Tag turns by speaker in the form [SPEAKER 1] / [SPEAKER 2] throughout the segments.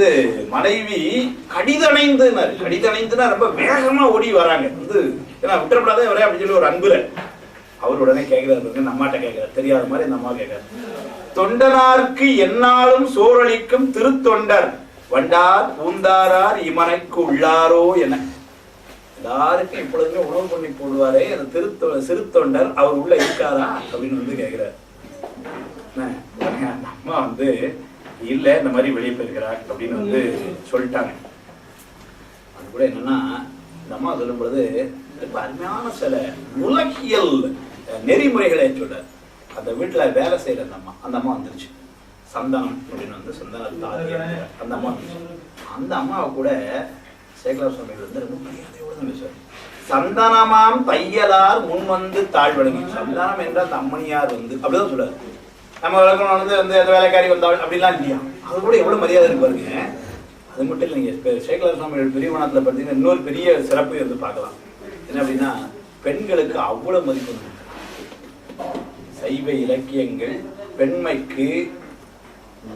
[SPEAKER 1] வந்து மனைவி கடிதணைந்துன்னா ரொம்ப வேகமா ஓடி வராங்க வந்து, ஏன்னா விட்டுறப்படாதே வரே அப்படின்னு சொல்லி ஒரு அன்புல அவர் உடனே கேட்கிறாரு, நம்மாட்ட கேட்கிறார், தெரியாத மாதிரி இந்த அம்மா கேட்கிறார். தொண்டனாருக்கு என்னாலும் சோறளிக்கும் திருத்தொண்டர் வண்டார் பூந்தாரார் இமனைக்கு உள்ளாரோ என. எல்லாருக்கும் இப்பொழுதுமே உணவு பண்ணி போடுவாரே அந்த சிறுத்தொண்டர் அவர் உள்ள இருக்காரா அப்படின்னு வந்து கேட்கிறார். அந்த அம்மா வந்து இல்ல இந்த மாதிரி வெளியே போயிருக்கிறார் அப்படின்னு வந்து சொல்லிட்டாங்க. அது கூட என்னன்னா இந்த அம்மா சொல்லும் பொழுது ரொம்ப அருமையான சில உலகியல் நெறிமுறைகளை சொல்றாரு. அந்த வீட்டுல வேலை செய்யற அந்த அம்மா வந்துருச்சு. சந்தனம் அப்படின்னு வந்து சந்தனத்தாதி அந்த அம்மா வந்துருச்சு. அந்த அம்மாவை கூட சேகலார் சுவாமிகள் வந்து ரொம்ப மரியாதையோடு தான் பேசுவார். சந்தனமாம் தையலார் முன் வந்து தாழ்வடங்கி. சந்தனம் என்ற அந்த அம்மனியார் வந்து அப்படிதான் சொல்றாரு. நம்ம வழக்கம் வந்து அந்த வேலைக்காரி வந்தாள் அப்படிலாம் இல்லையா, அது கூட எவ்வளவு மரியாதை இருக்கு பாருங்க. அது மட்டும் இல்லைங்க, சேகலார் சுவாமிகள் பெரியவனத்துல பார்த்தீங்கன்னா இன்னொரு பெரிய சிறப்பு வந்து பார்க்கலாம். என்ன அப்படின்னா பெண்களுக்கு அவ்வளவு மதிப்பு. சைவ இலக்கியங்கள் பெண்மைக்கு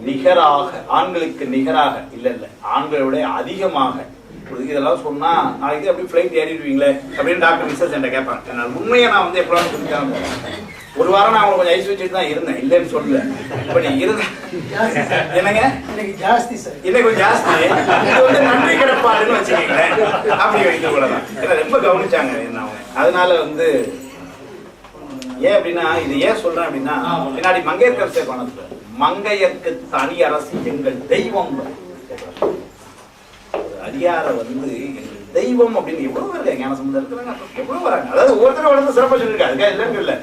[SPEAKER 1] நிகராக, ஆண்களுக்கு நிகராக இல்ல ஆண்களை விட அதிகமாக இதெல்லாம் சொன்னா நாளைக்கு அப்படி ஃபிளைட் ஏறிடுவீங்களே அப்படின்னு டாக்டர் மிஸ்ஸஸ் என்கிட்ட கேட்பாங்க. உண்மையை நான் வந்து எப்படிலாம் சொல்லிக்காம ஒரு வாரம் நான் உங்களுக்கு ஐஸ் வச்சுட்டு தான் இருந்தேன், இல்லைன்னு சொல்லல. இப்ப நீ இருந்த என்னங்க இன்னைக்கு ஜாஸ்தி சார், இன்னைக்கு கொஞ்சம் ஜாஸ்தி, இது வந்து நன்றி கிடப்பாடுன்னு வச்சுக்கீங்களேன். அப்படி வைக்க கூடதான் ஏன்னா ரொம்ப கவனிச்சாங்க என்ன அவங்க. அதனால வந்து ஏன் அப்படின்னா இது ஏன் சொல்றேன் அப்படின்னா பின்னாடி மங்கையர்கரசே பணத்துல மங்கையர்க்கு தனி அரசு எங்கள் தெய்வம் அடியார வந்து எங்கள் தெய்வம் அப்படின்னு எவ்வளவு வருது ஞான சம்பந்தம் எவ்வளவு வராங்க. அதாவது ஒவ்வொருத்தரும் வளர்ந்து சிறப்பாக சொல்லியிருக்காங்க இல்லைன்னு இல்லை.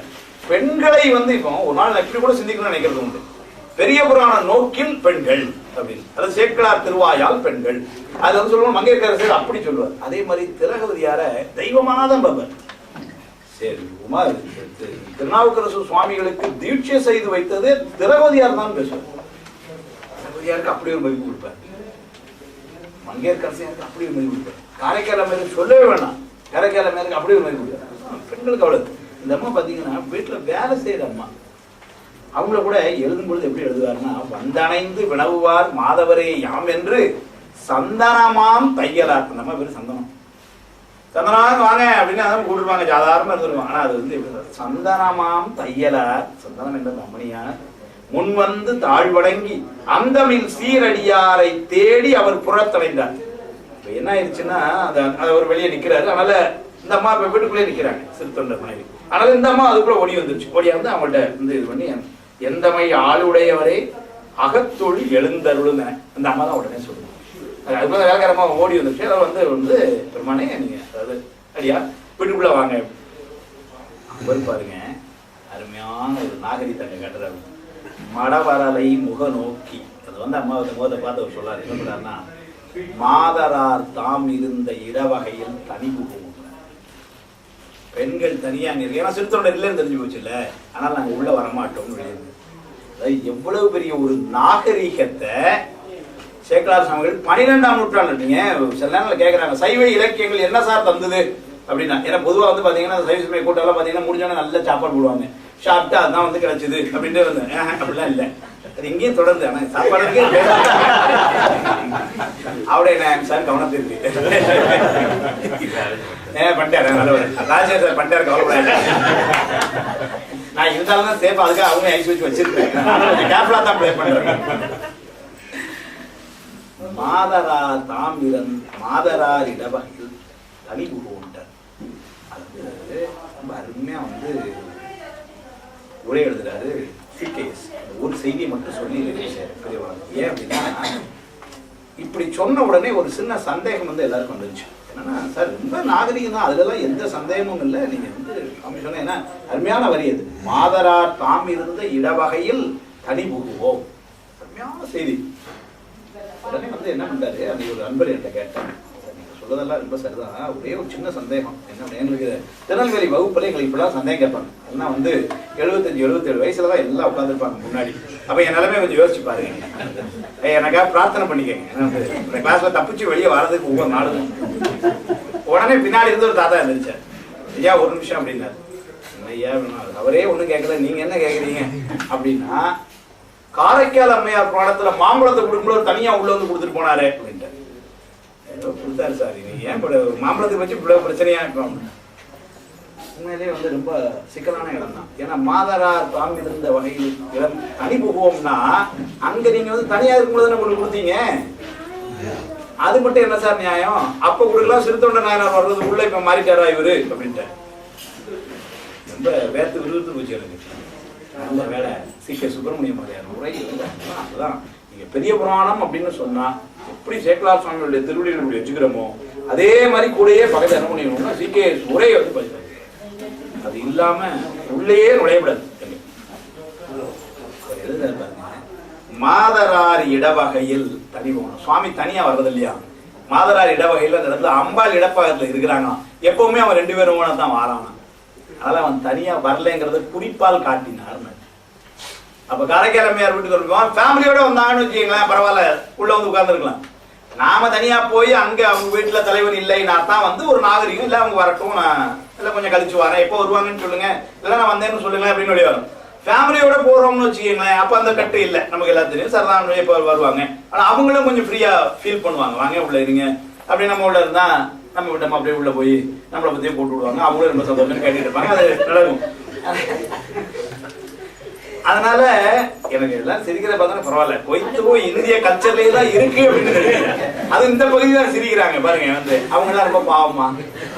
[SPEAKER 1] பெண்களை வந்து இப்போ ஒரு நாள் எப்படி கூட சிந்திக்கணும்னு நினைக்கிறது உண்டு. பெரிய புராண நோக்கில் பெண்கள் அப்படின்னு, அதாவது சேக்கிழார் திருவாயால் பெண்கள், அது வந்து சொல்லுவோம் மங்கையர்கரசர் அப்படி சொல்லுவார். அதே மாதிரி திலகவதியார தெய்வமானதான் பாப்பார். சரி உமார் திருநாவுக்கரசு சுவாமிகளுக்கு தீட்சை செய்து வைத்தது திலகவதியார் தான் பேசுவார். திலகவதியாருக்கு அப்படி ஒரு மதிப்பு கொடுப்பார், மங்கையர்கரசருக்கு அப்படி ஒரு மதிப்பு கொடுப்பார். காரைக்கால மேற்கு சொல்லவே வேணாம், காரைக்கால மேற்கு அப்படி ஒரு மதிப்பு கொடுப்பார். பெண்களுக்கு அவ்வளவு. இந்த அம்மா பாத்தீங்கன்னா வீட்டுல வேலை செய்யற அம்மா, அவங்கள கூட எழுதும் பொழுது எப்படி எழுதுவாருன்னா வந்தணைந்து வினவுவார் மாதவரே யாம் என்று சந்தனமாம் தையலார். அந்த அம்மா பேரு சந்தனம், சந்தனம் வாங்க அப்படின்னு அதான் கூப்பிடுவாங்க, சாதாரணமா இருந்துருவாங்க. ஆனா அது வந்து எப்படி சந்தனமாம் தையலார், சந்தனம் என்ற அம்மனியார் முன் வந்து தாழ்வடங்கி அந்தமில் சீரடியாரை தேடி அவர் புறத்தடைந்தார். இப்ப என்ன ஆயிடுச்சுன்னா அவர் வெளியே நிக்கிறாரு, அதனால இந்த அம்மா இப்ப வீட்டுக்குள்ளே நிக்கிறாங்க சிறுத்தொண்டர் மனைவி. அதனால இந்த அம்மா அதுக்குள்ள ஓடி வந்துருச்சு. ஓடியா வந்து அவங்கள்ட்ட வந்து இது பண்ணி எந்தமை ஆளுடையவரே அகத்தொழில் எழுந்தருளுங்க அந்த அம்மா தான் உடனே சொல்லுவாங்க. அதுக்குள்ள வேலைக்காரமா ஓடி வந்துருச்சு. அதை வந்து பெருமானே நீங்க அதாவது அடியா வீட்டுக்குள்ள வாங்க அவர் பாருங்க. அருமையான ஒரு நாகரிகத்தை கட்டுறாரு. மடவரலை முக நோக்கி அது வந்து அம்மாவை முகத்தை பார்த்து அவர் சொல்லாரு. என்ன சொல்றாருன்னா மாதரார் தாம் இருந்த இடவகையில் தனி புகும். பெண்கள் தனியா இருக்கு, ஏன்னா சிறுத்தொண்டர் இல்லைன்னு தெரிஞ்சு போச்சு இல்ல, ஆனால் நாங்க உள்ள வரமாட்டோம்னு வெளியே. அதாவது எவ்வளவு பெரிய ஒரு நாகரீகத்தை சேக்கிழார் சுவாமிகள் 12ஆம் நூற்றாண்டு. நீங்க சில நேரங்கள் கேட்கறாங்க சைவ இலக்கியங்கள் என்ன சார் தந்தது அப்படின்னா, ஏன்னா பொதுவா வந்து பாத்தீங்கன்னா சைவ சமய கூட்டம் பாத்தீங்கன்னா முடிஞ்சோன்னா நல்ல சாப்பாடு போடுவாங்க, சாப்பிட்டா அதுதான் வந்து கிடைச்சது அப்படின்ட்டு வந்து அப்படிலாம் இல்லை. அது இங்கேயும் தொடர்ந்து ஆனா சாப்பாடு அவடைய சார் கவனத்திற்கு பண்ணிட்டாரு நல்லவர் ராஜேந்திர பண்ணிட்டாரு கவலைப்படாது. நான் இருந்தாலும் தான் சேஃபா அதுக்காக அவங்க ஐஸ் வச்சு வச்சிருக்கேன், கேர்ஃபுல்லா தான் ப்ளே பண்றேன். மாதரார் தாமிரன் மாதரார் இடவகையில் தனி புகுண்டார். அது ரொம்ப அருமையா வந்து உரை எழுதுறாரு சிகேஎஸ். ஒரு செய்தியை மட்டும் சொல்லி ஏன் அப்படின்னா இப்படி சொன்ன உடனே ஒரு சின்ன சந்தேகம் வந்து எல்லாருக்கும் வந்துருச்சு. என்னன்னா சார் ரொம்ப நாகரிகம் தான், அதுலலாம் எந்த சந்தேகமும் இல்லை. நீங்க வந்து அப்படி சொன்ன ஏன்னா அருமையான வரி அது. மாதரார் தாம் இருந்த இடவகையில் தனி புகுவோம். அருமையான செய்தி. உடனே வந்து என்ன பண்றாரு, அந்த ஒரு அன்பர் என்கிட்ட கேட்டேன், நீங்க சொல்றதெல்லாம் ரொம்ப சரிதான், ஒரே ஒரு சின்ன சந்தேகம். என்ன எங்களுக்கு திருநெல்வேலி வகுப்புல எங்களுக்கு இப்படிலாம் சந்தேகம் கேட்பாங்க. ஏன்னா வந்து 75-77 வயசுலதான் எல்லாம் உட்காந்துருப்பாங்க முன்னாடி. அப்ப என் நிலைமை கொஞ்சம் யோசிச்சு பாருங்க, எனக்காக பிரார்த்தனை பண்ணிக்கங்க. இந்த கிளாஸ்ல தப்பிச்சு வெளியே வர்றதுக்கு ஒவ்வொரு நாளும். உடனே பின்னாடி இருந்து ஒரு தாத்தா இருந்துச்சார், ஐயா ஒரு நிமிஷம் அப்படின்னாரு. ஐயா அவரே ஒண்ணும் கேட்கல, நீங்க என்ன கேட்குறீங்க அப்படின்னா காரைக்கால் அம்மையார் புராணத்துல மாம்பழத்தை கொடுக்கும்போது தனியா உள்ள வந்து கொடுத்துட்டு போனாரு அப்படின்ட்டு கொடுத்தாரு சார். ஏன் மாம்பழத்தை வச்சு இவ்வளவு பிரச்சனையா இருக்கும்? உண்மையிலேயே வந்து ரொம்ப சிக்கலான இடம் தான். ஏன்னா மாதரார் தாம் இருந்த வகையில் இடம் தனி புகுவோம்னா அங்க நீங்க வந்து தனியா இருக்கும்போது உங்களுக்கு கொடுத்தீங்க. அது மட்டும் என்ன சார் நியாயம்? அப்ப கொடுக்கலாம் சிறுத்தொண்ட நாயனார் வர்றது உள்ள இப்ப மாறிட்டாரா இவரு அப்படின்ட்டு ரொம்ப வேர்த்து விருது போச்சு எனக்கு. அந்த வேலை சி.கே. சுப்பிரமணியம் உரை அதுதான். நீங்க பெரிய புராணம் அப்படின்னு சொன்னா எப்படி சேக்கலார் சுவாமிகளுடைய திருவடிகள் இப்படி வச்சுக்கிறோமோ அதே மாதிரி கூடயே பக்கத்து என்ன பண்ணிக்கணும்னா சி.கே. உரையை வந்து படிச்சாங்க. அது இல்லாம உள்ளேயே நுழையக்கூடாது. மாதரார் இடவகையில் தனி போகணும். சுவாமி தனியா வர்றது இல்லையா? மாதரார் இடவகையில் அந்த இடத்துல அம்பாள் இடப்பகத்துல இருக்கிறாங்க. எப்பவுமே அவன் 2 பேரும் தான் வாரானா. அதனால அவன் தனியா வரலங்கிறத குறிப்பால் காட்டினார். அப்ப காரைக்கால் அம்மையார் வீட்டுக்கு வருவோம் ஃபேமிலியோட வந்தாங்கன்னு வச்சுக்கீங்களேன், பரவாயில்ல உள்ள வந்து உட்கார்ந்துருக்கலாம். நாம தனியா போய் அங்க அவங்க வீட்டுல தலைவன் இல்லை நான் தான் வந்து ஒரு நாகரிகம் இல்ல அவங்க வரட்டும், நான் இல்ல கொஞ்சம் கழிச்சு வரேன், எப்போ வருவாங்கன்னு சொல்லுங்க, இல்ல நான் வந்தேன்னு சொல்லுங்க அப்படின்னு சொல்லி வரும். ஃபேமிலியோட போறோம்னு வச்சுக்கீங்களேன், அப்ப அந்த கட்டு இல்லை, நமக்கு எல்லாம் தெரியும் சரதான் எப்போ வருவாங்க. ஆனா அவங்களும் கொஞ்சம் ஃப்ரீயா ஃபீல் பண்ணுவாங்க, வாங்க உள்ள இருங்க அப்படி. நம்ம உள்ள இருந்தா நம்ம விட்டோம் அப்படியே உள்ள போய் நம்மளை பத்தியே போட்டு விடுவாங்க, அவங்களும் ரொம்ப சந்தோஷம் கேட்டுட்டு இருப்பாங்க, அது நடக்கும். அதனால எனக்கு எல்லாம் சிரிக்கிற பார்த்தா பரவாயில்ல, கொய்த்துவோ இந்திய கல்ச்சர்லயே தான் இருக்கு அப்படின்னு அது இந்த பகுதி தான் சிரிக்கிறாங்க பாருங்க. வந்து அவங்க எல்லாம் ரொம்ப பாவமா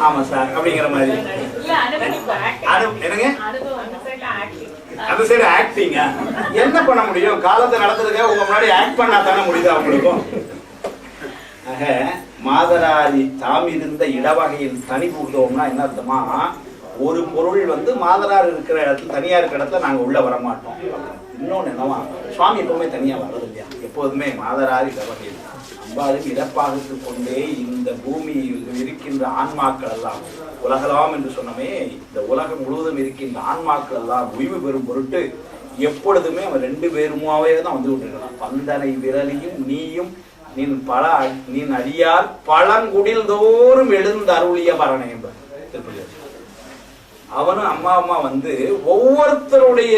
[SPEAKER 1] ஆமா சார் அப்படிங்கிற மாதிரி. என்னங்க அந்த சைடு ஆக்டிங்க என்ன பண்ண முடியும்? காலத்தை நடத்துறதுக்காக உங்க முன்னாடி ஆக்ட் பண்ணா தானே முடியுது அவங்களுக்கும். ஆக மாதராரி தாம் இருந்த இடவகையில் தனி புகுந்தோம்னா என்ன அர்த்தமா, ஒரு பொருள் வந்து மாதரார் இருக்கிற இடத்துல தனியா இருக்கிற இடத்துல நாங்க உள்ள வர மாட்டோம். இன்னொன்னு என்னவா, சுவாமி எப்பவுமே தனியா வர்றது இல்லையா, எப்போதுமே மாதரார் இடவகையில் அம்பாளுக்கு இடப்பாகத்து கொண்டே இந்த பூமியில் இருக்கின்ற ஆன்மாக்கள் எல்லாம் உலகலாம் என்று சொன்னமே, இந்த உலகம் முழுவதும் இருக்கின்ற ஆன்மாக்கள் எல்லாம் ஓய்வு பெறும் பொருட்டு எப்பொழுதுமே அவன் 2 பேருமாவே தான் வந்து கொண்டிருக்கிறான். பந்தனை விரலியும் நீயும் நீன் அடியார் பழங்குடில் தோறும் எழுந்து அருளிய பரணை என்பார் திருப்பதி. அவனும் அம்மா அம்மா வந்து ஒவ்வொருத்தருடைய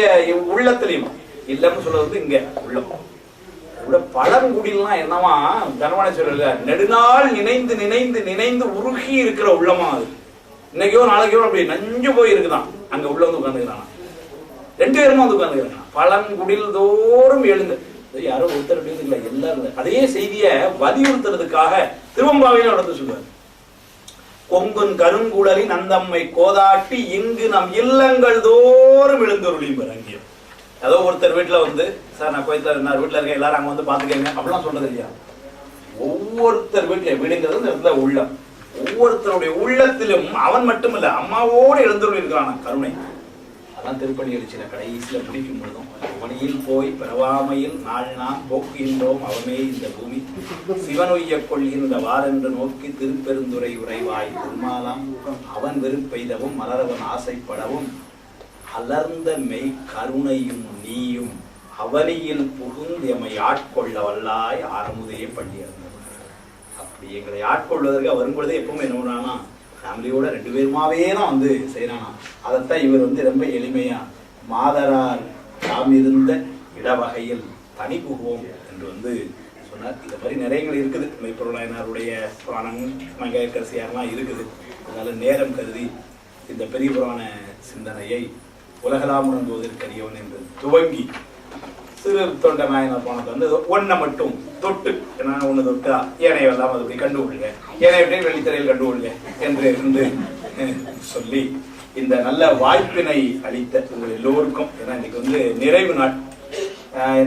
[SPEAKER 1] உள்ளத்திலையும் இல்லம்னு சொல்றது இங்க உள்ளம் பழங்குடிலாம் என்னவா தனவான சொல்ல நெடுநாள் நினைந்து நினைந்து நினைந்து உருகி இருக்கிற உள்ளமா. அது இன்னைக்கோ நாளைக்கோ அப்படி நஞ்சு போய் இருக்குதான், அங்க உள்ள வந்து உட்காந்துக்கிறான். 2 பேருமா வந்து உட்காந்துக்கிறான். பழங்குடில் தோறும் எழுந்து, யாரோ ஒருத்தர் இல்லை எல்லாரும் அதே செய்திய வலியுறுத்துறதுக்காக திருவம்பாவையில நடந்து சொல்லுவார். கொங்குன் கருங்குடலின் அந்தம்மை கோதாட்டி இங்கு நம் இல்லங்கள் தோறும் எழுந்தருளியும் அங்கேயும். ஏதோ ஒருத்தர் வீட்டுல வந்து சார் நான் கோயத்துல இருந்தார் வீட்டுல இருக்க எல்லாரும் அங்க வந்து பாத்துக்கங்க அப்படிலாம் சொல்றது இல்லையா. ஒவ்வொருத்தர் வீட்டுல வீடுங்கிறது இந்த இடத்துல உள்ளம். ஒவ்வொருத்தருடைய உள்ளத்திலும் அவன் மட்டும் இல்ல அம்மாவோடு எழுந்தருளி இருக்கிறான் கருணை. அதான் திருப்பணி எழுச்சியில கடைசியில முடிக்கும் பொழுதும் பணியில் போய் பிறவாமையில் நாள் நாம் போக்குகின்றோம் அவமே இந்த பூமி சிவனுய்ய கொள்கின்ற வாரென்று நோக்கி திருப்பெருந்துரை உரைவாய் திருமாலாம் அவன் வெறுப்பெய்தவும் மலரவன் ஆசைப்படவும் அலர்ந்த மெய் கருணையும் நீயும் அவனியில் புகுந்து எம்மை ஆட்கொள்ள வல்லாய் ஆரமுதையே பள்ளி இருந்தது. அப்படி எங்களை ஆட்கொள்வதற்கு வரும்பொழுதே எப்பவுமே என்ன பண்ணானா ஃபேமிலியோட 2 பேருமாவே தான் வந்து செய்யறானா. அதைத்தான் இவர் வந்து ரொம்ப எளிமையா மாதரார் தாம் இருந்த இடவகையில் தனி புகுவோம் என்று வந்து சொன்னார். இந்த மாதிரி நிறையங்கள் இருக்குது. மெய்ப்பொருளாயினாருடைய புராணம் மங்கையரசியாரெல்லாம் இருக்குது. அதனால நேரம் கருதி இந்த பெரிய புராண சிந்தனையை உலகலாம் உணர்ந்துவதற்கரியவன் என்று துவங்கி சிறு தொண்ட நாயனார் போனது வந்து ஒன்றை மட்டும் தொட்டு என்ன ஒண்ணு தொட்டா ஏனையெல்லாம் அது அப்படி கண்டுகொள்ளுங்க, ஏனைய வெள்ளித்திரையில் கண்டுகொள்ளுங்க என்று இருந்து சொல்லி இந்த நல்ல வாய்ப்பினை அளித்த உங்கள் எல்லோருக்கும், ஏன்னா இன்னைக்கு வந்து நிறைவு நாள்,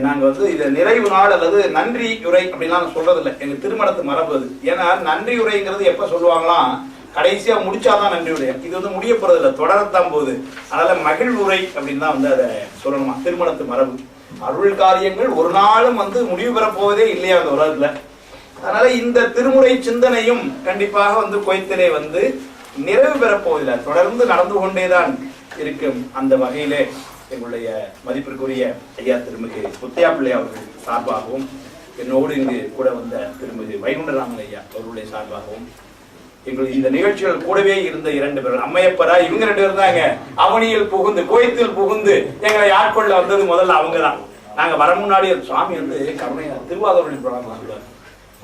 [SPEAKER 1] நாங்க வந்து இதை நிறைவு நாள் அல்லது நன்றி உரை அப்படின்லாம் சொல்றதில்லை, எங்க திருமணத்து மரபு அது. ஏன்னா நன்றி உரைங்கிறது எப்ப சொல்லுவாங்களாம் கடைசியா முடிச்சாதான் நன்றி உரை. இது வந்து முடிய போறது இல்லை, தொடரத்தான் போகுது. அதனால மகிழ் உரை அப்படின்னு தான் வந்து அதை சொல்லணுமா, திருமணத்து மரபு. அருள் காரியங்கள் ஒரு நாளும் வந்து முடிவு பெற போவதே இல்லையா அந்த உலகத்துல. அதனால இந்த திருமுறை சிந்தனையும் கண்டிப்பாக வந்து கோயத்திலே வந்து நிறைவு பெறப்போவதில்லை, தொடர்ந்து நடந்து கொண்டேதான் இருக்கும். அந்த வகையிலே எங்களுடைய மதிப்பிற்குரிய ஐயா திருமிகு முத்தையா பிள்ளை அவர்கள் சார்பாகவும் என்னோடு இங்கு கூட வந்த திருமிகு வைகுண்டராமன் ஐயா அவர்களுடைய சார்பாகவும் எங்களுடைய இந்த நிகழ்ச்சிகள் கூடவே இருந்த 2 பேர் அம்மையப்பரா இவங்க 2 பேர் தாங்க அவனியில் புகுந்து கோயத்தில் புகுந்து எங்களை ஆட்கொள்ள வந்தது முதல்ல அவங்க தான். நாங்க வர முன்னாடி சுவாமி வந்து கருணையா திருவாதிரை சொல்லுவார்.